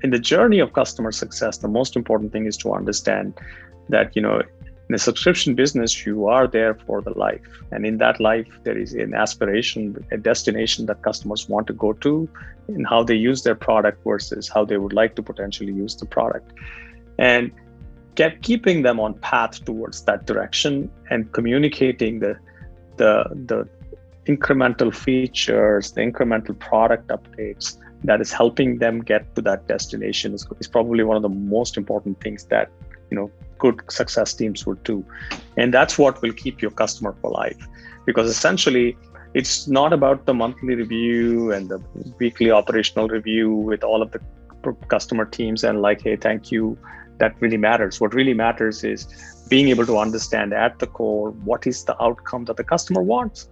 in the journey of customer success, the most important thing is to understand that, in a subscription business, you are there for the life. And in that life, there is an aspiration, a destination that customers want to go to, and how they use their product versus how they would like to potentially use the product. And keeping them on path towards that direction and communicating the incremental features, the incremental product updates that is helping them get to that destination is probably one of the most important things that good success teams would do. And that's what will keep your customer for life, because essentially it's not about the monthly review and the weekly operational review with all of the customer teams and like, hey, thank you. That really matters. What really matters is being able to understand at the core what is the outcome that the customer wants.